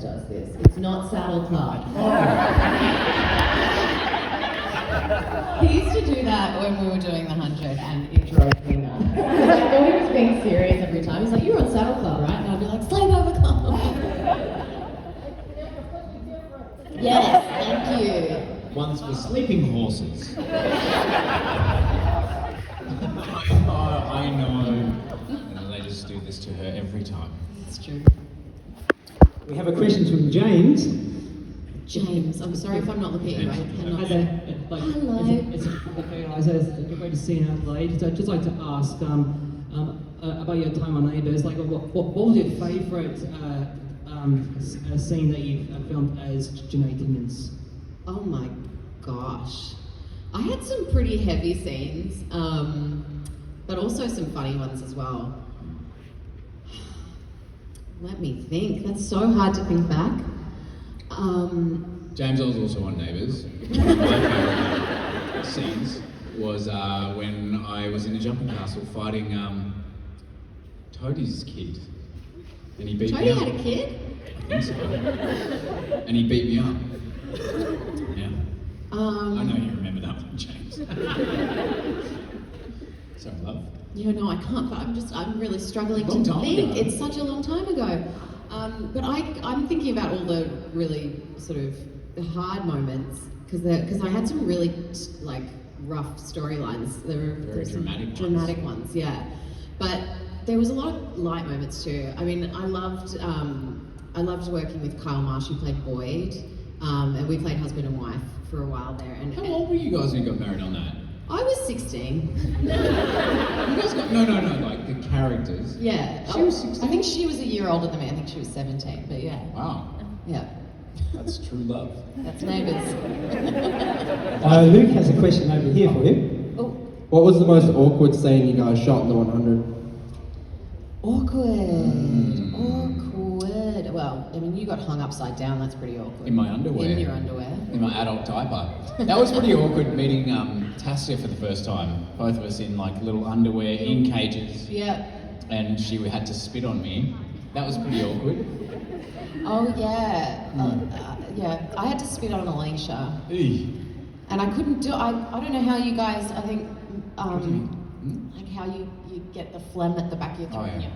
always does this. It's not Saddle Club. He used to do that when we were doing the 100, and it drove me nuts. I thought he was being serious every time. He's like, "You're on Saddle Club, right?" And I'd be like, "Sleepover Club." Yes, thank you. One's for sleeping horses. I know. And they just do this to her every time. It's true. We have a question from James. James, I'm sorry if I'm not looking at you. Hello. Hello. It's Eliza. It's a good way to see in Adelaide. So I'd just like to ask about your time on Neighbours. Like, what was your favourite scene that you filmed as Janae Timmins? Oh my gosh. I had some pretty heavy scenes, but also some funny ones as well. Let me think. That's so hard to think back. James, I was also on Neighbours. One of my favourite scenes was when I was in a jumping castle fighting Toadie's kid. And he beat me up. Toadie had a kid? I think so. And he beat me up. Yeah. I know you remember that one, James. Sorry, love. Yeah, no, I can't, but I'm really struggling Long to time think. ago. It's such a long time ago. But I'm thinking about all the really sort of hard moments, because I had some really like rough storylines. There were some dramatic ones, yeah. But there was a lot of light moments too. I mean, I loved working with Kyle Marsh, who played Boyd, and we played husband and wife for a while there. And How old were you guys when you got married on that? I was 16. You guys got no, like the characters. Yeah. She was 16? I think she was a year older than me. I think she was 17, but yeah. Wow. Yeah. That's true love. That's Neighbours. Luke has a question over here for you. Oh, What was the most awkward scene you guys shot in the 100? awkward. Awkward. Well, I mean, you got hung upside down. That's pretty awkward. In my underwear. In your underwear. In my adult diaper. That was pretty awkward meeting Tassia for the first time. Both of us in like little underwear, in cages. Yeah. And she had to spit on me. That was pretty awkward. Oh, yeah. Yeah. I had to spit on Alicia. Eey. And I couldn't do I don't know how you guys, I think, like how you get the phlegm at the back of your throat and you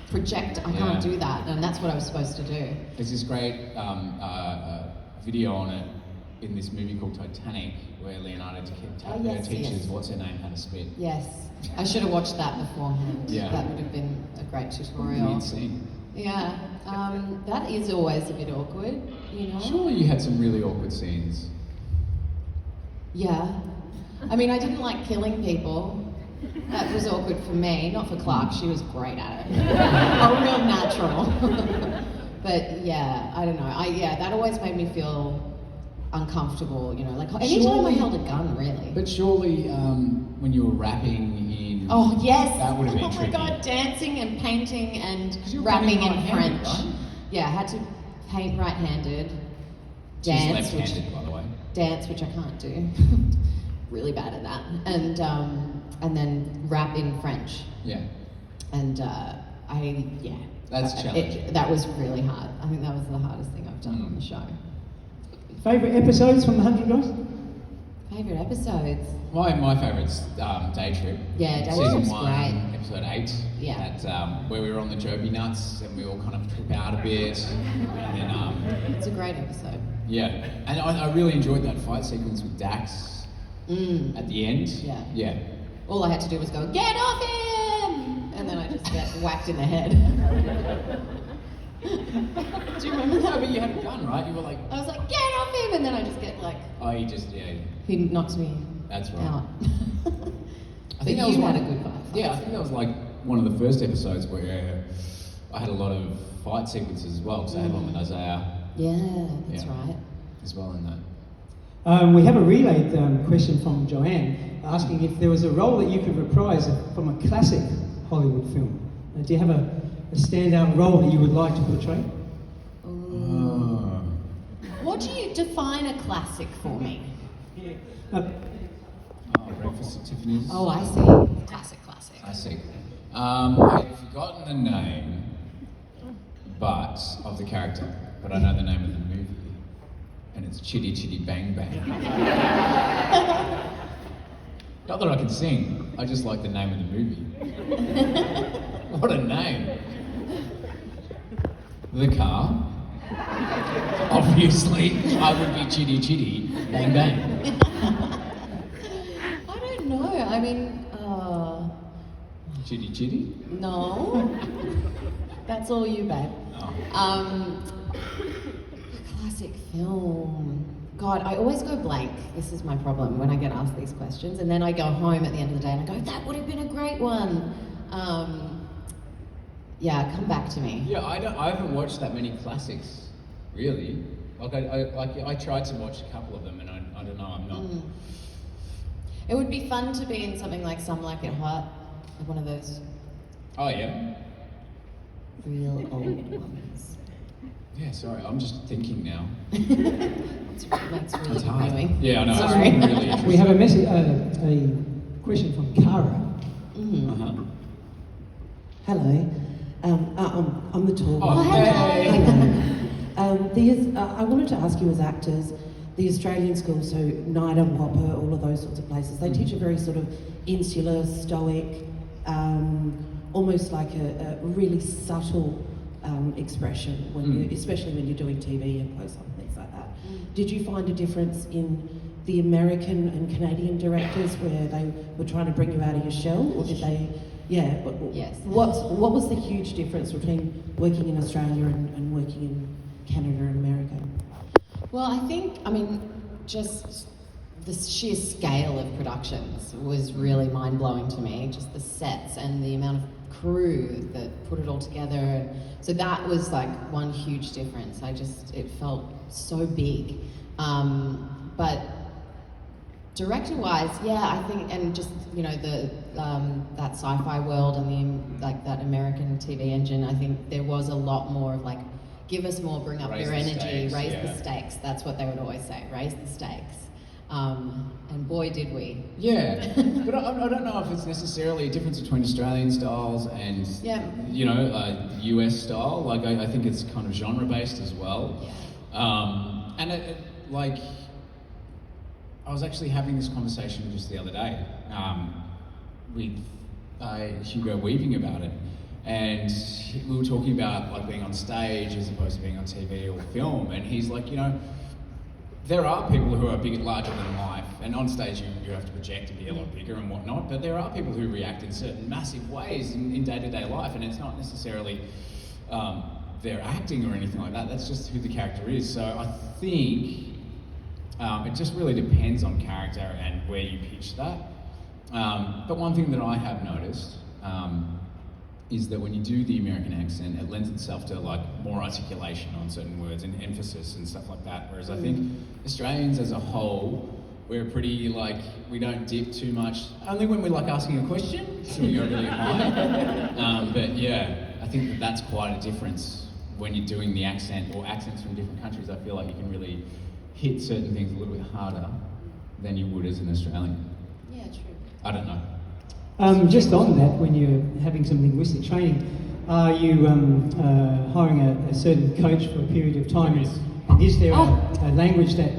project. I can't do that, and that's what I was supposed to do. There's this great video on it in this movie called Titanic, where Leonardo DiCaprio teaches what's her name how to spit. Yes, I should have watched that beforehand. Yeah. That would have been a great tutorial. Weird scene. Yeah, that is always a bit awkward, you know? Surely you had some really awkward scenes. Yeah. I mean, I didn't like killing people. That was awkward for me, not for Clark. She was great at it. Oh, real natural. But yeah, I don't know. That always made me feel uncomfortable, you know, like anytime I held a gun, really. But surely when you were rapping in... Oh, yes. That would have been Oh my tricky. God, dancing and painting and you were rapping painting in French. right-handed, right? Yeah, I had to paint right-handed, She's dance, left-handed, by the way. which I can't do. Really bad at that. And then rap in French. Yeah. And That's challenging. that was really hard. I think that was the hardest thing I've done on the show. Favourite episodes from the 100 guys? Favourite episodes? My favourite's Day Trip. Yeah, Day Season Trip's 1, great. episode 8. Yeah. At, where we were on the Joby Nuts and we all kind of trip out a bit. And then, It's a great episode. yeah. And I really enjoyed that fight sequence with Dax at the end. Yeah. Yeah. All I had to do was go, "Get off him!" And then I just get whacked in the head. Do you remember that? But you had a gun, right? You were like... I was like, "Get off him!" And then I just get like, Oh, you just, he knocks me That's right. out. I think that was you one had a good fight. Yeah, I think that was like one of the first episodes where I had a lot of fight sequences as well, because I had one with Isaiah Yeah, that's Yeah. right. as well in that. We have a relayed question from Joanne asking if there was a role that you could reprise from a classic Hollywood film. Do you have a standout role that you would like to portray? What do you define a classic for me? Breakfast at Tiffany's. Oh, I see. Classic. I see. I've forgotten the name, but of the character. But I know the name of the movie, and it's Chitty Chitty Bang Bang. Not that I can sing, I just like the name of the movie. What a name! The car. Obviously, I would be Chitty Chitty Bang Bang. I don't know. I mean, Chitty Chitty? no. That's all you, babe. Oh. Classic film. God, I always go blank. This is my problem when I get asked these questions, and then I go home at the end of the day and I go, "That would have been a great one." Yeah, come back to me. Yeah, I haven't watched that many classics, really. I tried to watch a couple of them, and I don't know. I'm not. It would be fun to be in something like Some Like It Hot, like one of those Oh yeah. real old ones. Yeah, sorry, I'm just thinking now. That's really It's hard. annoying. Yeah, I know. Sorry. It's really interesting. We have a message, a question from Cara. Uh-huh. Hello, I'm the tall Oh, one. hey. I wanted to ask you as actors, the Australian schools, so NIDA, Whopper, all of those sorts of places, they teach a very sort of insular, stoic, almost like a really subtle expression, when you, especially when you're doing TV and close-up and things like that. Did you find a difference in the American and Canadian directors where they were trying to bring you out of your shell, or did they? Yeah. Yes. What was the huge difference between working in Australia and working in Canada and America? Well, I mean, just the sheer scale of productions was really mind-blowing to me. Just the sets and the amount of crew that put it all together. So that was like one huge difference. It felt so big. But director-wise, yeah, I think, and just, you know, that sci-fi world and that American TV engine, I think there was a lot more of like, give us more, bring up Raise your the energy, stakes, raise yeah. the stakes. That's what they would always say, raise the stakes. And boy, did we. Yeah, but I don't know if it's necessarily a difference between Australian styles and, Yeah. you know, US style. Like, I think it's kind of genre-based as well. Yeah. And like, I was actually having this conversation just the other day with Hugo Weaving about it. And we were talking about like being on stage as opposed to being on TV or film. And he's like, you know, there are people who are larger than life, and on stage you have to project to be a lot bigger and whatnot, but there are people who react in certain massive ways in day-to-day life, and it's not necessarily their acting or anything like that, that's just who the character is. So I think it just really depends on character and where you pitch that. But one thing that I have noticed is that when you do the American accent, it lends itself to like more articulation on certain words and emphasis and stuff like that. Whereas I think Australians as a whole, we're pretty like, we don't dip too much. Only when we're like asking a question, so we go really high. But yeah, I think that's quite a difference when you're doing the accent or accents from different countries. I feel like you can really hit certain things a little bit harder than you would as an Australian. Yeah, true. I don't know. Just on that, when you're having some linguistic training, are you hiring a certain coach for a period of time? Yes. And is there a language that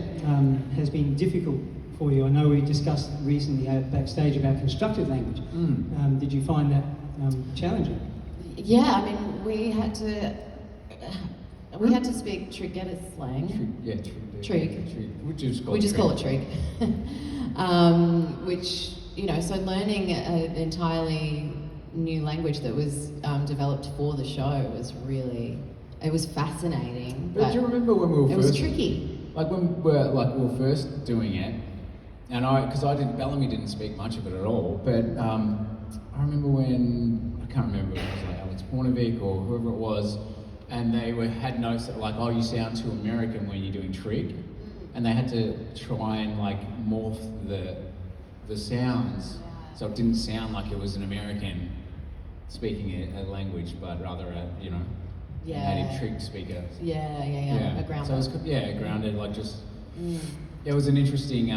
has been difficult for you? I know we discussed recently backstage about constructed language. Did you find that challenging? Yeah, I mean, we had to speak Trigetta slang. Trig. We just call it Trig. Which, you know, so learning an entirely new language that was developed for the show was really, it was fascinating. But do you remember when we were it first... was tricky. Like when we were first doing it, and Bellamy didn't speak much of it at all, but I remember when, I can't remember if it was like Alex Pornovic or whoever it was, and they had notes that like, oh, you sound too American when you're doing trig, and they had to try and like morph the sounds so it didn't sound like it was an American speaking a language, but rather a, you know, a native trig speaker. Yeah. A ground. So it was, grounded, like just, it was an interesting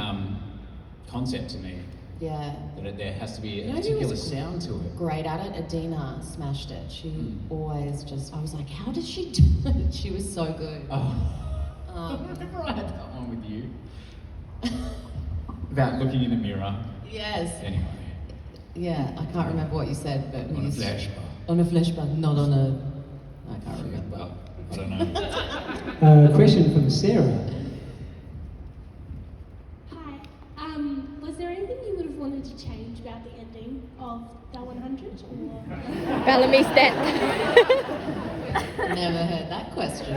concept to me. Yeah. That there has to be a You know who particular was sound to it. Great at it. Adina smashed it. She always just. I was like, how did she do it? She was so good. Oh. I remember I had that one with you. About looking in the mirror. Yes. Anyway. Yeah, I can't remember what you said, but On a flash bar. On a flash bar, not on a. I can't remember. Well, I don't know. Question from Sarah. Hi. Was there anything you would have wanted to change about the ending of the 100 or? Bellamy's death. Never heard that question.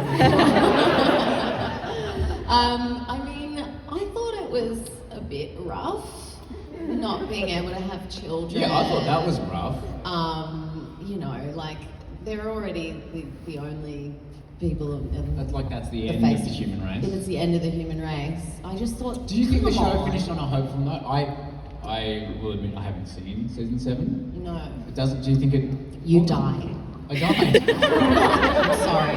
I mean, I thought it was a bit rough, not being able to have children. Yeah, I thought that was rough. You know, like they're already the only people. That's the the end face- of the human race. It's the end of the human race. I just thought. Do you think the come show on. finished on a hopeful note? I will admit I haven't seen season 7. No. It doesn't. Do you think it? You die. I died. I'm sorry.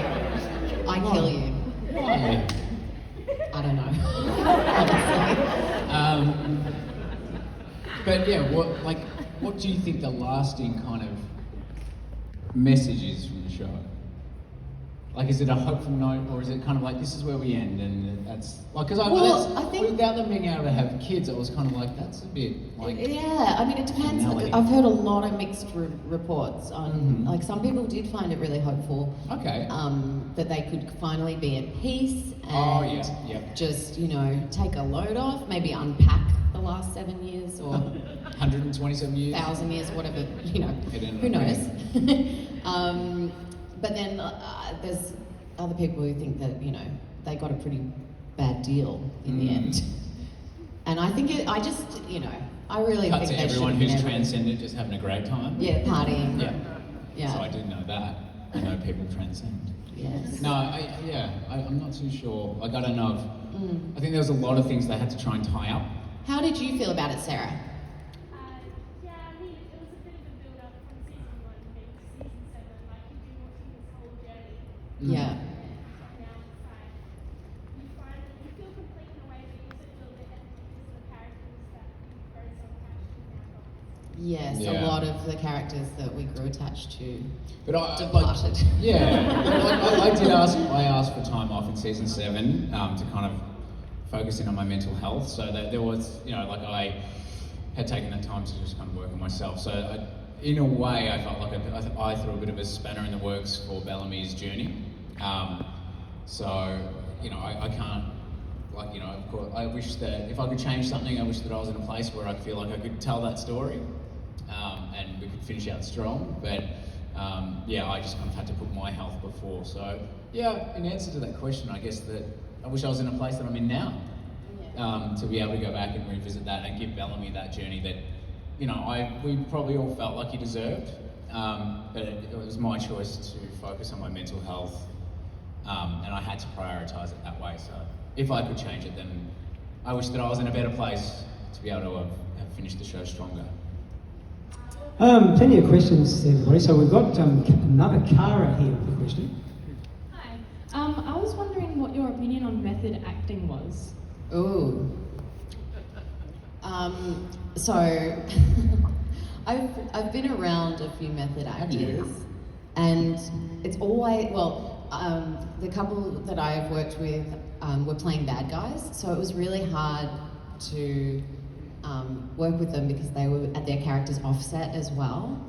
I kill you. Why? I don't know. Honestly. But yeah, what do you think the lasting kind of message is from the show? Like, is it a hopeful note, or is it kind of like this is where we end, and that's like because Well, I think- without them being able to have kids, it was kind of like that's a bit like Yeah, I mean, it depends. finality. I've heard a lot of mixed reports on, Mhm. like, some people did find it really hopeful. Okay. That they could finally be at peace and Oh, yeah, yep. just, you know, take a load off, maybe unpack the last 7 years or 127 years. 1,000 years, whatever, you know, It ended who up knows. But then there's other people who think that, you know, they got a pretty bad deal in the end. And I think I just, you know, I really Cut think to they everyone should who's never- transcended, just having a great time. Yeah, partying. Yeah. Yeah. So I didn't know that. I know people transcend. Yes. No, I'm not too sure. Like, I don't know. Mm. I think there was a lot of things they had to try and tie up. How did you feel about it, Sarah? Yeah, I mean, it was a bit of a build-up from season 1 being to season 7. Like, you've been watching this whole journey. Yeah. And now it's like, you feel complete in a way, but you also feel a bit empty because the characters that you grow so attached to now gone. Yes, Yeah. a lot of the characters that we grew attached to But I departed. I asked for time off in season 7 to kind of focus in on my mental health. So that there was, you know, like I had taken that time to just kind of work on myself. So in a way, I felt like I threw a bit of a spanner in the works for Bellamy's journey. So, you know, I can't, like, you know, of course, I wish that if I could change something, I wish that I was in a place where I feel like I could tell that story and we could finish out strong. But yeah, I just kind of had to put my health before. So yeah, in answer to that question, I guess that I wish I was in a place that I'm in now to be able to go back and revisit that and give Bellamy that journey that, you know, we probably all felt like he deserved. But it was my choice to focus on my mental health, and I had to prioritise it that way. So if I could change it, then I wish that I was in a better place to be able to have finished the show stronger. Plenty of questions, everybody. So we've got another Cara here with a question. Hi. I was wondering what your opinion on method acting was. Ooh. So I've been around a few method Have you? actors, and it's always the couple that I've worked with were playing bad guys, so it was really hard to work with them because they were at their character's offset as well,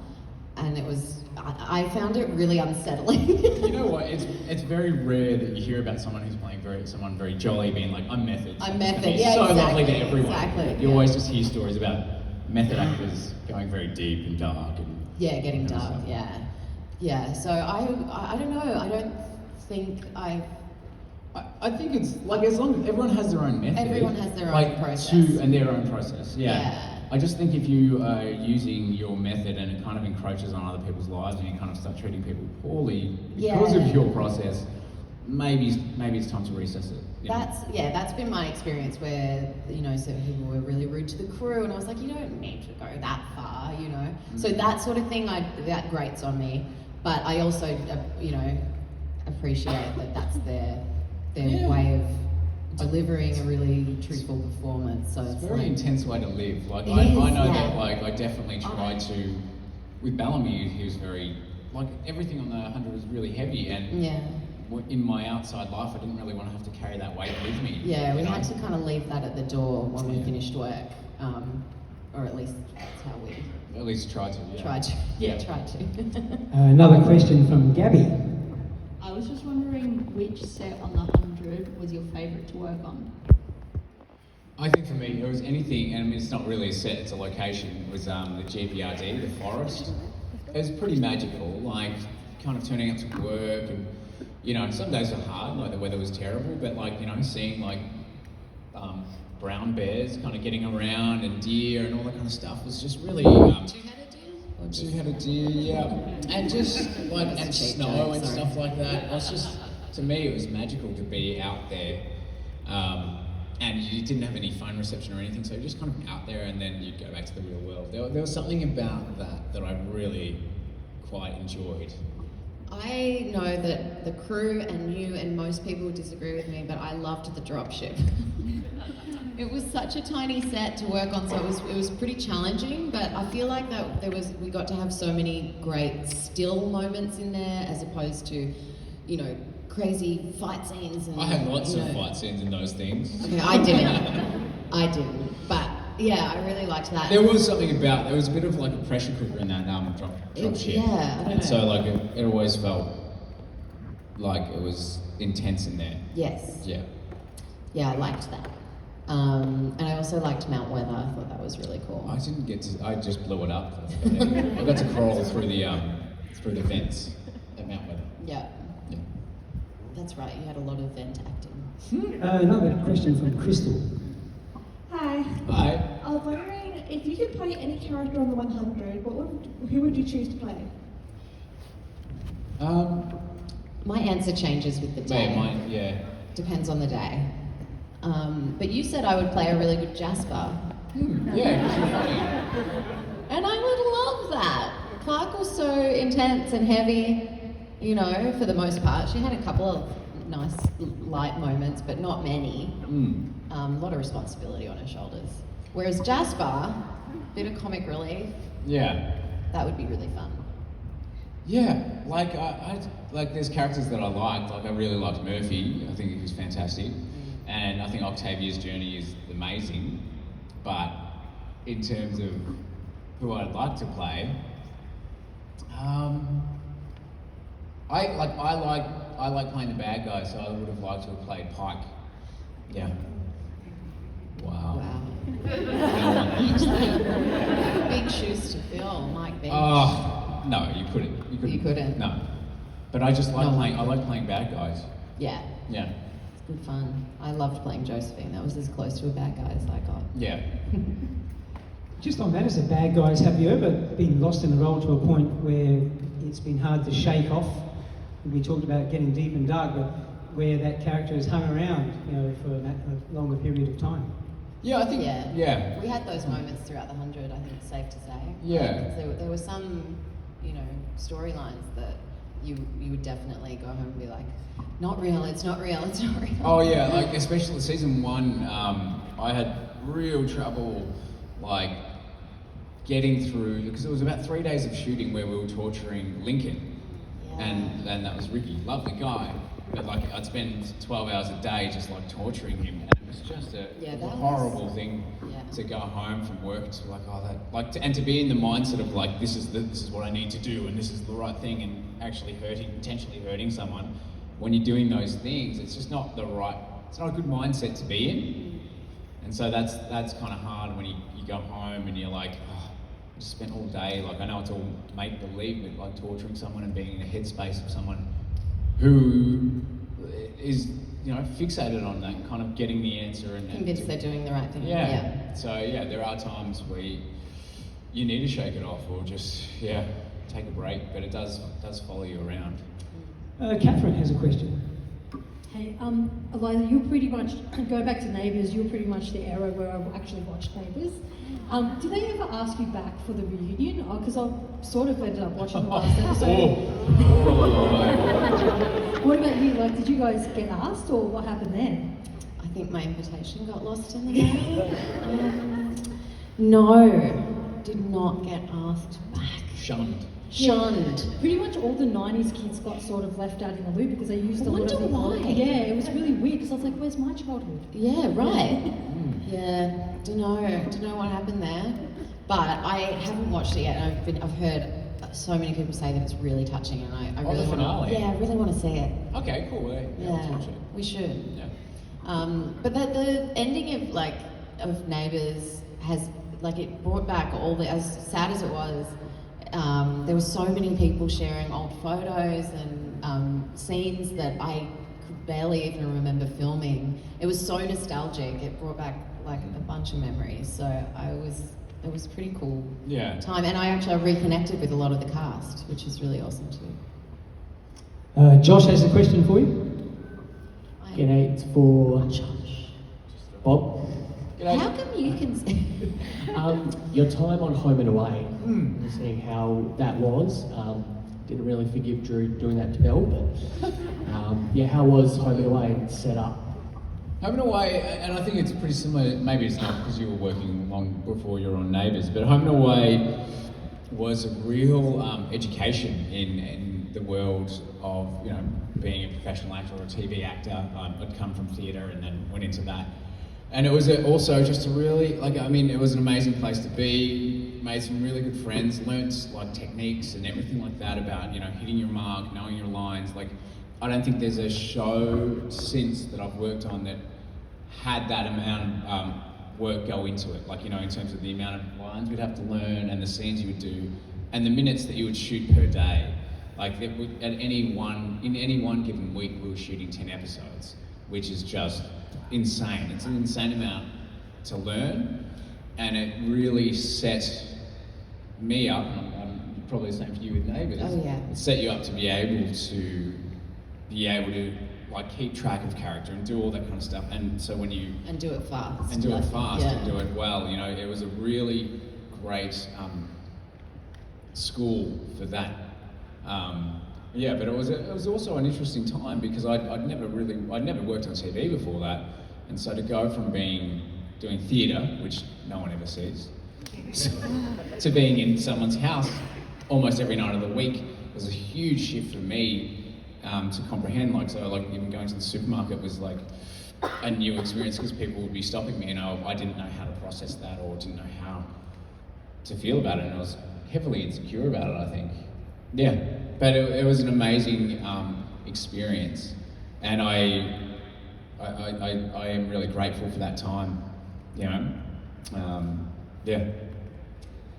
and it was I found it really unsettling. You know what? It's very rare that you hear about someone who's playing someone very jolly being like, I'm method. I'm It's gonna method, be yeah, so exactly, lovely to everyone. exactly, You yeah. always just hear stories about method actors going very deep and dark and Yeah, getting that kind of dark. stuff. Yeah. So I don't know. I don't think I think it's like as long as everyone has their own method. Everyone has their own like, process. and their own process. Yeah. Yeah. I just think if you are using your method and it kind of encroaches on other people's lives and you kind of start treating people poorly because Yeah. of your process, maybe it's time to reassess it. you know? That's been my experience where, you know, certain people were really rude to the crew, and I was like, you don't need to go that far, you know. So that sort of thing, that grates on me. But I also, you know, appreciate that that's their Yeah. way of delivering a really truthful performance. So It's it's a very like, intense way to live. Like It I is, know yeah. that. Like I definitely tried to. With Bellamy, he was very like everything on the 100 was really heavy, and yeah. in my outside life, I didn't really want to have to carry that weight with me. Yeah, we you know? had to kind of leave that at the door when we Yeah. finished work, or at least that's how we At least try to. Yeah. tried to. Yeah. Tried to. Another question from Gabby. I was just wondering which set on the 100 was your favourite to work on? I think for me, it was anything, and I mean, it's not really a set, it's a location. It was the GPRD, the forest. It was pretty magical, like kind of turning up to work, and you know, some days were hard, like the weather was terrible, but like, you know, seeing like brown bears kind of getting around and deer and all that kind of stuff was just really. Two-headed deer? Or just- Two-headed deer, yeah, and just like That's a and cheap snow joke, and sorry. stuff like that. It was just, to me, it was magical to be out there, and you didn't have any phone reception or anything, so you're just kind of out there, and then you'd go back to the real world. There was something about that I really quite enjoyed. I know that the crew and you and most people disagree with me, but I loved the dropship. It was such a tiny set to work on, so it was pretty challenging. But I feel like that we got to have so many great still moments in there, as opposed to, you know, crazy fight scenes. And, I had lots you of know. fight scenes in those things. Okay, I didn't. But yeah, I really liked that. There was something about, there was a bit of like a pressure cooker in that drop ship. Yeah, I don't And know. so like it always felt like it was intense in there. Yes. Yeah. Yeah, I liked that. And I also liked Mount Weather. I thought that was really cool. I didn't get to, I just blew it up. I got to crawl through the vents at Mount Weather. Yeah, Yeah. that's right. You had a lot of vent acting. Another question from Crystal. Hi. Hi. I was wondering if you could play any character on the 100, who would you choose to play? My answer changes with the day. Mine, yeah. Depends on the day. But you said I would play a really good Jasper. Yeah, 'cause you're funny. And I would love that. Clark was so intense and heavy, you know, for the most part. She had a couple of nice light moments, but not many. A lot of responsibility on her shoulders. Whereas Jasper, bit of comic relief, Yeah. that would be really fun. Yeah, like I like there's characters that I liked. Like I really liked Murphy. I think he was fantastic, and I think Octavia's journey is amazing. But in terms of who I'd like to play, I like playing the bad guy. So I would have liked to have played Pike. Yeah. Wow. Wow. No Big shoes to fill, Mike Beach. Oh no, you couldn't. You couldn't? No. But I just like No. playing. I like playing bad guys. Yeah, Yeah. it's good fun. I loved playing Josephine. That was as close to a bad guy as I got. Yeah. Just on that, as a bad guys, have you ever been lost in the role to a point where it's been hard to shake off? We talked about getting deep and dark, but where that character has hung around, you know, for a longer period of time. Yeah, I think. Yeah. Yeah. We had those moments throughout the 100, I think it's safe to say. Yeah. There were some, you know, storylines that you would definitely go home and be like, not real, it's not real, it's not real. Oh yeah, like especially season 1, I had real trouble, like getting through because it was about 3 days of shooting where we were torturing Lincoln, Yeah. and that was Ricky, lovely guy, but like I'd spend 12 hours a day just like torturing him, and it was just a Yeah, that was- horrible thing Yeah. to go home from work and to be like, oh that, like to, and to be in the mindset of like this is what I need to do and this is the right thing, and actually intentionally hurting someone when you're doing those things, it's just not it's not a good mindset to be in, and so that's kind of hard when you go home and you're like, oh, I just spent all day, like I know it's all make believe, but like torturing someone and being in a headspace of someone who is, you know, fixated on that, kind of getting the answer and Convinced they're doing the right thing. yeah. So yeah, there are times where you need to shake it off or just take a break, but it does follow you around. Catherine has a question. Hey, Eliza, you're pretty much, go back to Neighbours, you're pretty much the era where I actually watched Neighbours. Did they ever ask you back for the reunion? Because I sort of ended up watching the last episode. What about you? Like, did you guys get asked, or what happened then? I I think my invitation got lost in the mail. No, did not get asked back. Shunned. Shunned. Pretty much all the 90s kids got sort of left out in the loop because they used I a lot of the wonder why. Yeah, it was really weird because I was like, where's my childhood? Yeah, right. Yeah, don't know what happened there, but I haven't watched it yet. And I've heard so many people say that it's really touching, and I Oh, really the want finale. to. Yeah, I really want to see it. Okay, cool. Yeah, let's watch it. We should. Yeah. But the ending of Neighbours has it brought back all the, as sad as it was. There were so many people sharing old photos and scenes that I could barely even remember filming. It was so nostalgic. It brought back a bunch of memories. So it was pretty cool Yeah. time, and I reconnected with a lot of the cast, which is really awesome too. Josh has a question for you. G'day, it's for Josh. Bob. How come you can say? Your time on Home and Away, seeing how that was. Didn't really forgive Drew doing that to Belle, but yeah, how was Home and Away set up? Home and Away, and I think it's pretty similar, maybe it's not because you were working long before you were on Neighbours, but Home and Away was a real education in the world of, being a professional actor or a TV actor. I'd come from theatre and then went into that. And it was also just a really, it was an amazing place to be, made some really good friends, learnt techniques and everything like that about, hitting your mark, knowing your lines. I don't think there's a show since that I've worked on that had that amount of work go into it. In terms of the amount of lines we'd have to learn and the scenes you would do and the minutes that you would shoot per day. In any one given week, we were shooting 10 episodes, which is just insane. It's an insane amount to learn, and it really set me up, and I'm probably the same for you with Neighbours. Oh yeah. It set you up to be able to keep track of character and do all that kind of stuff. And so when you And do it fast. and do it fast yeah. and do it well, it was a really great school for that. But it was also an interesting time because I'd never worked on TV before that, and so to go from doing theatre, which no one ever sees, to being in someone's house almost every night of the week was a huge shift for me to comprehend. Even going to the supermarket was a new experience because people would be stopping me, and I didn't know how to process that or didn't know how to feel about it, and I was heavily insecure about it, I think. Yeah, but it was an amazing experience, and I am really grateful for that time.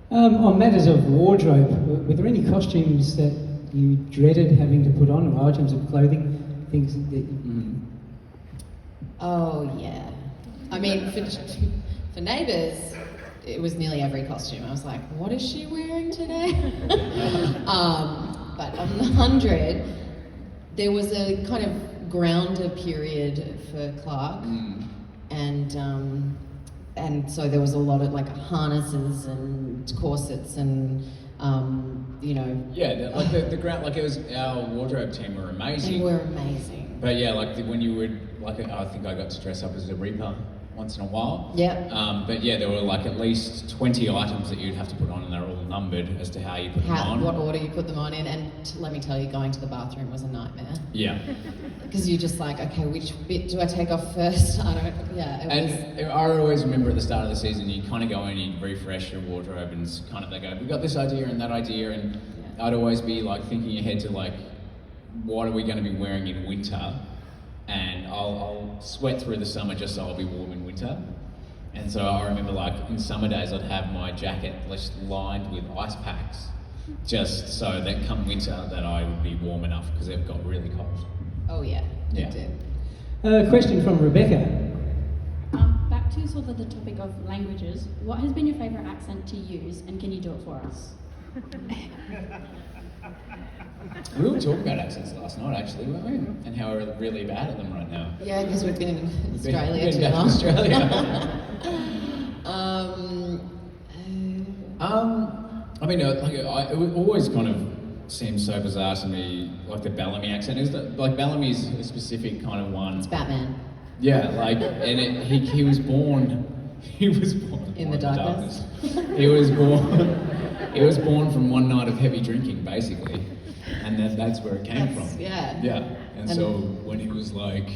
On matters of wardrobe, were there any costumes that you dreaded having to put on, or items of clothing, things that you... Oh yeah. For Neighbours, it was nearly every costume. I was like, what is she wearing today? But on the 100, there was a kind of grounder period for Clark, and so there was a lot of harnesses and corsets and the ground, it was, our wardrobe team were amazing. They were amazing. But yeah, when you would, I think I got to dress up as a Reaper once in a while. Yeah. But yeah, there were at least 20 items that you'd have to put on, and they're all numbered as to how you put them on. What order you put them on in, and let me tell you, going to the bathroom was a nightmare. Yeah. Because you're just okay, which bit do I take off first? I always remember at the start of the season, you kind of go in, you refresh your wardrobe, and it's they go, we've got this idea and that idea, and I'd always be thinking ahead to what are we going to be wearing in winter? And I'll sweat through the summer just so I'll be warm in winter. And so I remember in summer days I'd have my jacket lined with ice packs just so that come winter that I would be warm enough because it got really cold. Oh yeah, Yeah. it did. Question from Rebecca. Back to sort of the topic of languages, what has been your favourite accent to use, and can you do it for us? We were talking about accents last night, actually, weren't we? And how we're really bad at them right now. Yeah, because we've been in Australia Been too back in long. Australia. It always kind of seems so bizarre to me, the Bellamy accent. Is that Bellamy's a specific kind of one? It's Batman. Yeah, like, and he was born. He was born In the darkness. He was born. He was born from one night of heavy drinking, basically, and that's where it came from. Yeah. Yeah, and so when he was like,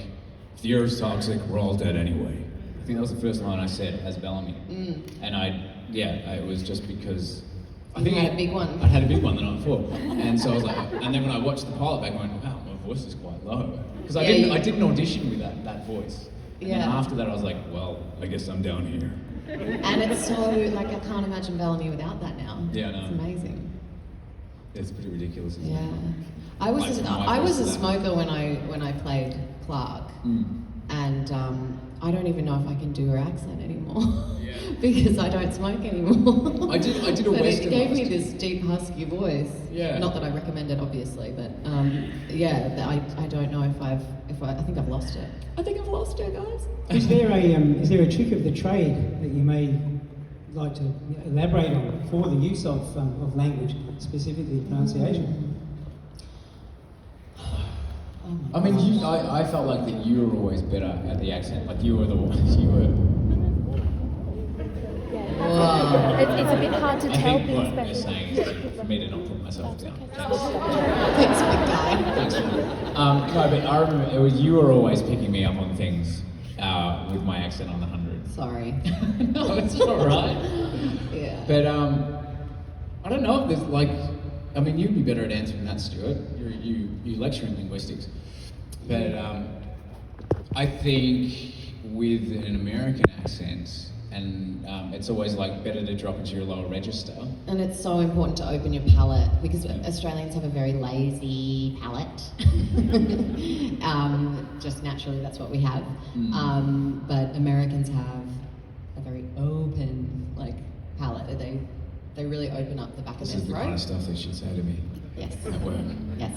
"If the Earth's toxic, we're all dead anyway." I think that was the first line I said as Bellamy, and it was just because I think You had a big one. I had a big one the night before, and so I was like, and then when I watched the pilot back, I went, "Wow, my voice is quite low," because I didn't audition with that voice. And then Yeah. after that, I was like, "Well, I guess I'm down here." And it's so, like, I can't imagine Bellamy without that now. Yeah, no. It's amazing. It's pretty ridiculous, isn't Yeah. it? I was Like, my I was a voice is that. smoker when I played Clark. Mm. And I don't even know if I can do her accent anymore. Yeah. Because I don't smoke anymore. I did a But Western it gave me last- this deep husky voice. Yeah. Not that I recommend it, obviously, but I don't know if I think I've lost it. I think I've lost it, guys. Is there a trick of the trade that you may like to elaborate on for the use of language, specifically pronunciation? Oh my I mean, gosh. I felt like that you were always better at the accent. Like you were the one. You were. Whoa. It's a bit hard to I tell think things what better. you're saying is for me to not put myself down. Thanks, big guy. Thanks. No, but I remember you were always picking me up on things with my accent on the 100. Sorry. No, it's all right. Yeah. But I don't know if there's like, I mean, you'd be better at answering that, Stuart. You lecture in linguistics, but I think with an American accent, and it's always like better to drop into your lower register. And it's so important to open your palate because Australians have a very lazy palate. Just naturally, that's what we have. But Americans have a very open palate. They really open up the back This of is the their kind throat. of stuff they should say to me Yes. at work. Yes.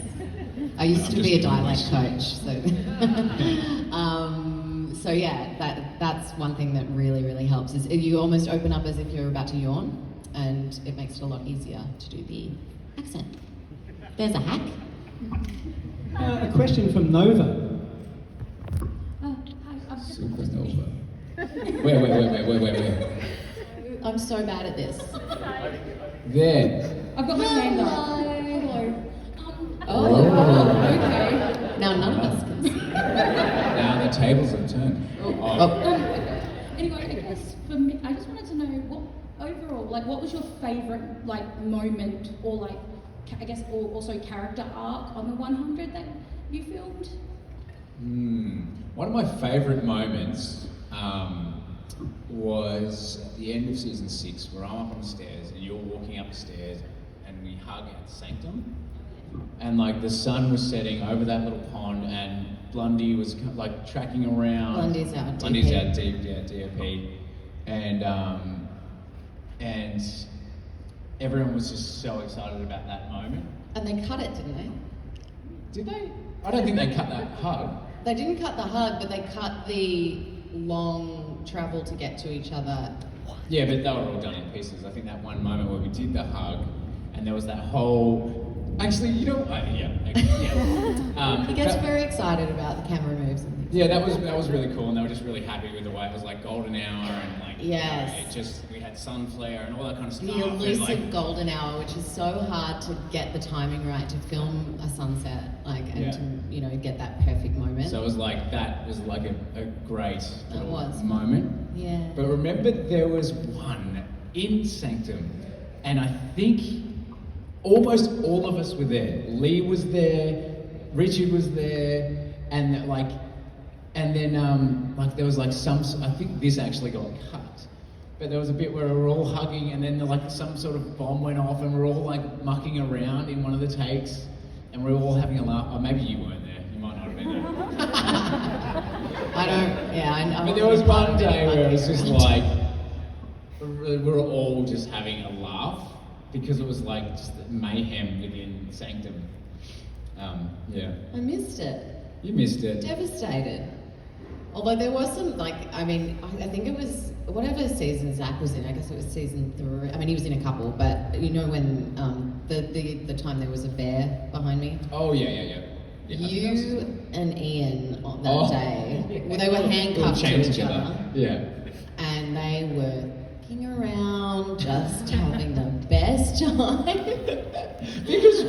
I used to I'm be a just dialect kidding. coach, so yeah, that's one thing that really helps is you almost open up as if you're about to yawn, and it makes it a lot easier to do the accent. There's a hack. A question from Nova. Hi, I've just got a Supanova. Wait. I'm so bad at this. There. I've got my hand up. Hello. Oh, okay. Now none of us can see. Now the tables have turned. Anyway, I guess for me, I just wanted to know what was your favourite moment or also character arc on the 100 that you filmed? One of my favourite moments was at the end of season 6, where I'm up on the stairs and you're walking up the stairs, and we hug at Sanctum, and the sun was setting over that little pond, and Blondie was tracking around. Blondie's out. Blondie's DP. out deep, yeah, DOP, and everyone was just so excited about that moment. And they cut it, didn't they? Did they? I don't think they cut that hug. They didn't cut the hug, but they cut the long travel to get to each other. Yeah, but they were all done in pieces. I think that one moment where we did the hug, and there was that whole. Actually, He gets very excited about the camera moves and things. Yeah, that was really cool, and they were just really happy with the way it was golden hour and Yes. we had sun flare and all that kind of stuff. The and, elusive golden hour, which is so hard to get the timing right to film a sunset, Yeah. to get that perfect moment. So it was that was a great little was. moment. Yeah. But remember, there was one in Sanctum, and I think almost all of us were there. Lee was there, Richard was there, and then there was some. I think this actually got cut, but there was a bit where we were all hugging, and then some sort of bomb went off, and we're all mucking around in one of the takes, and we were all having a laugh. Oh, maybe you weren't there. You might not have been there. I don't. Yeah, I. But there was one day where it was just we were all just having a laugh because it was just mayhem within Sanctum. Yeah. I missed it. You missed it. Devastated. Although there was some, I think it was whatever season Zach was in. I guess it was season 3. I mean, he was in a couple, but when the time there was a bear behind me. Oh yeah. Yeah, You and Ian on that day, they they were handcuffed to chained each together. other. Yeah. And they were kicking around, just having the best time. Because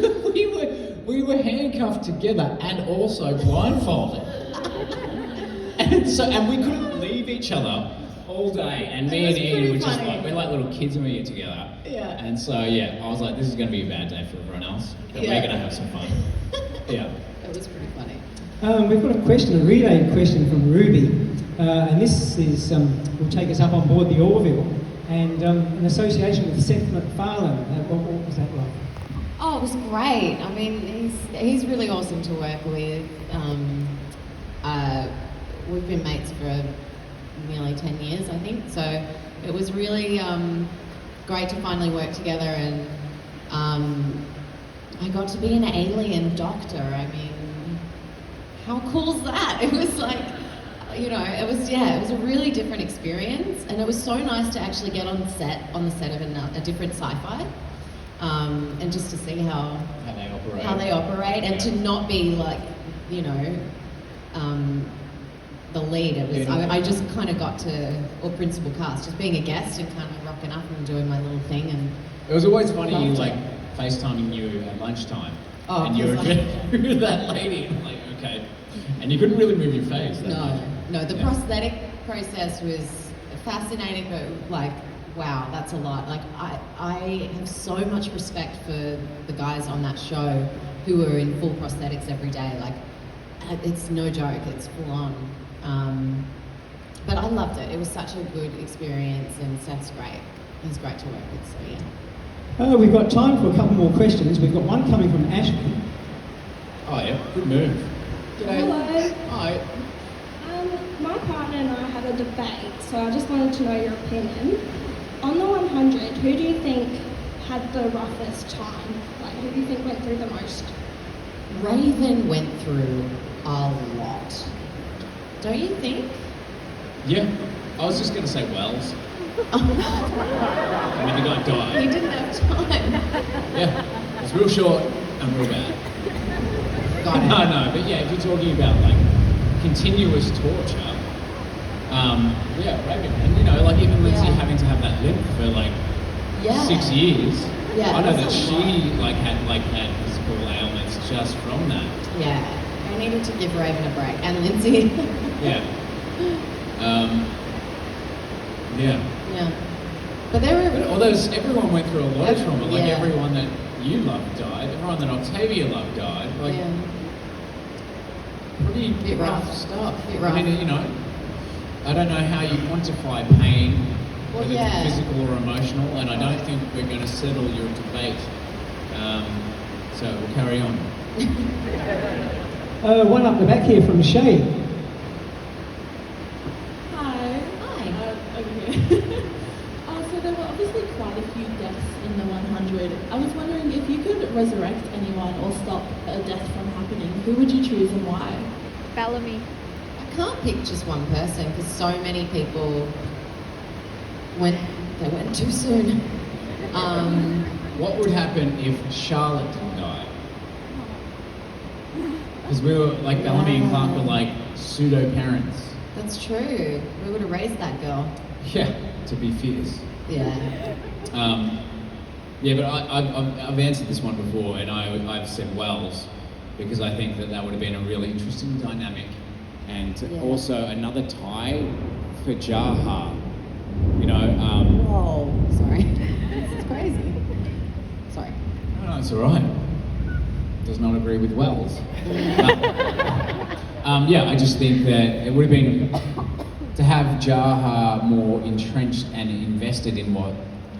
we were handcuffed together and also blindfolded. And we couldn't leave each other all day. And me and Ian were just like, we're like little kids when we get together. Yeah. And so I was like, this is going to be a bad day for everyone else, but we're going to have some fun. Yeah. It was pretty funny. We've got a relayed question from Ruby, and this is will take us up on board the Orville, and in association with Seth MacFarlane. What was that like? Oh, it was great. I mean, he's really awesome to work with. We've been mates for nearly 10 years, I think. So it was really great to finally work together, and I got to be an alien doctor. I mean, how cool is that? It was like, it was a really different experience, and it was so nice to actually get on the set of a different sci-fi, and just to see how they operate, and to not be like, the lead. It was I just kind of got to, or principal cast, just being a guest and kind of rocking up and doing my little thing. And it was always funny, you like FaceTiming you at lunchtime, and you were that lady, and like, okay, and you couldn't really move your face. No, the prosthetic process was fascinating, but like, wow, that's a lot. Like, I have so much respect for the guys on that show who are in full prosthetics every day. Like, it's no joke, it's full on. But I loved it. It was such a good experience, and Seth's great. He's great to work with, so yeah. We've got time for a couple more questions. We've got one coming from Ashley. Oh yeah, good move. Hello. Hi. My partner and I had a debate, so I just wanted to know your opinion. On the 100, who do you think had the roughest time? Like, who do you think went through the most? Raven went through a lot. Don't you think? Yeah, I was just going to say Wells. I mean, the guy died. He didn't have time. Yeah, it's real short and real bad. No, but yeah, if you're talking about like continuous torture, Raven, and like even Lindsay having to have that limp for like 6 years. Yeah, I know that she had physical ailments just from that. Yeah, I needed to give Raven a break, and Lindsay. Yeah. Yeah. But there were. Everyone went through a lot of trauma. Like everyone that you loved died. Everyone that Octavia loved died. Like pretty rough stuff. Rough. I mean, I don't know how you quantify pain, whether it's physical or emotional, and I don't think we're going to settle your debate. So we'll carry on. One up the back here from Shay. Hi. Over here. So there were obviously quite a few deaths in the 100. I was wondering if you could resurrect anyone or stop a death from happening, who would you choose and why? Bellamy. I can't pick just one person because so many people went too soon. What would happen if Charlotte didn't die? Because we were like Bellamy and Clark were like pseudo parents. That's true. We would have raised that girl. Yeah, to be fierce. Yeah. But I've answered this one before, and I've said Wells because I think that would have been a really interesting dynamic, and also another tie for Jaha. Whoa, sorry. This is crazy. Sorry. No, it's all right. Does not agree with Wells. I just think that it would have been to have Jaha more entrenched and invested in what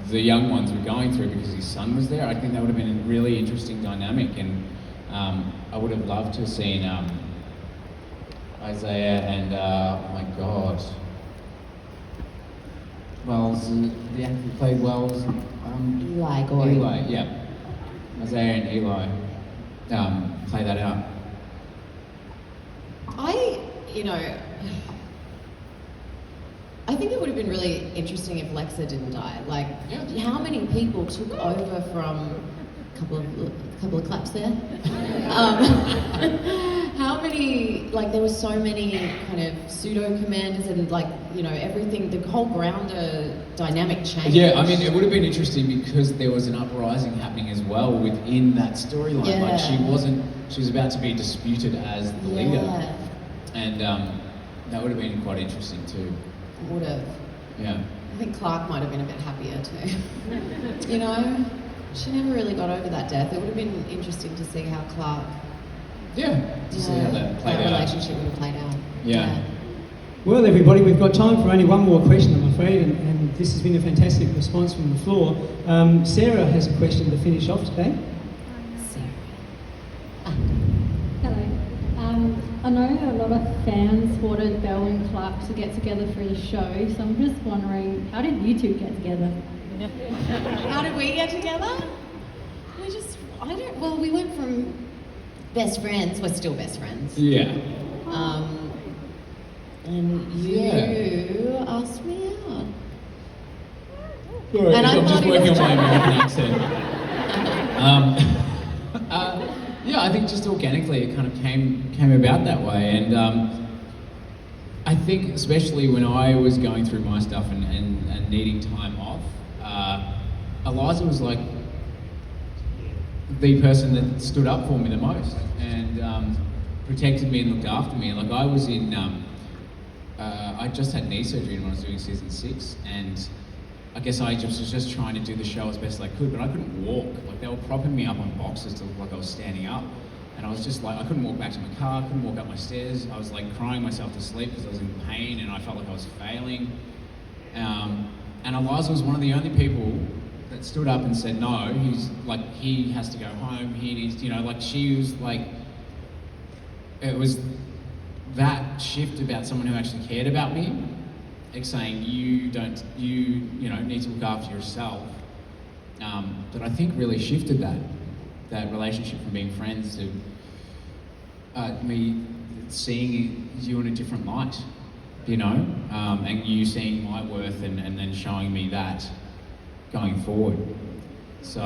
the young ones were going through because his son was there. I think that would have been a really interesting dynamic, and I would have loved to have seen Isaiah and oh my God, Wells, the actor who played Wells, Eli, yeah, Isaiah and Eli play that out. I think it would have been really interesting if Lexa didn't die. Like, how many people took over from couple of claps there. How many, like there were so many kind of pseudo commanders and like, you know, everything, the whole grounder dynamic changed. Yeah, I mean, it would have been interesting because there was an uprising happening as well within that storyline. Yeah. Like she was about to be disputed as the leader. And that would have been quite interesting too. Would have. Yeah. I think Clark might have been a bit happier too. You know, she never really got over that death. It would have been interesting to see how Clark, To see how that played out. relationship would have played out. Yeah. Well, everybody, we've got time for only one more question, I'm afraid, and this has been a fantastic response from the floor. Sarah has a question to finish off today. Hello. I know a lot of fans wanted Belle and Clark to get together for the show, so I'm just wondering, how did you two get together? How did we get together? We went from best friends, we're still best friends. Yeah. And you asked me out. Sorry, And I I'm just thought he working was on my trying- American accent. Yeah, I think just organically it kind of came about that way, and I think especially when I was going through my stuff and needing time off, Eliza was like the person that stood up for me the most and protected me and looked after me. Like I was in, I just had knee surgery when I was doing season 6, and I guess I just was just trying to do the show as best as I could, but I couldn't walk. Like they were propping me up on boxes to look like I was standing up. And I was just like, I couldn't walk back to my car, couldn't walk up my stairs. I was like crying myself to sleep because I was in pain and I felt like I was failing. And Eliza was one of the only people that stood up and said, no, he has to go home, he needs, you know, like she was like, it was that shift about someone who actually cared about me, like saying you need to look after yourself, that I think really shifted that relationship from being friends to me seeing you in a different light, you know, and you seeing my worth and then showing me that going forward. So,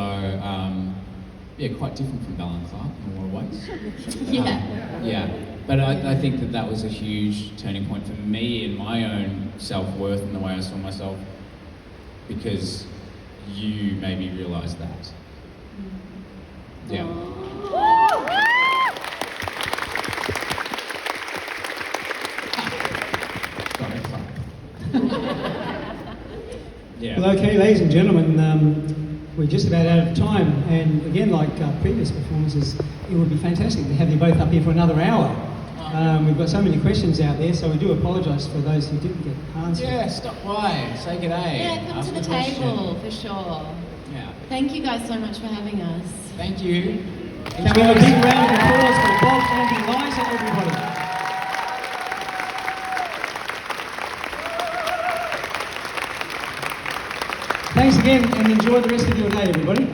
quite different from Belle and Clark in a lot of ways. Yeah. But I think that was a huge turning point for me in my own self-worth and the way I saw myself, because you made me realise that. Yeah. Yeah. Well, okay, ladies and gentlemen, we're just about out of time, and again, like previous performances, it would be fantastic to have you both up here for another hour. We've got so many questions out there, so we do apologise for those who didn't get answered. Yeah, stop by, say good day. Yeah, come to the table, for sure. Yeah. Thank you guys so much for having us. Thank you. Can we have a big round of applause for Bob and Eliza, everybody? Thanks again, and enjoy the rest of your day, everybody.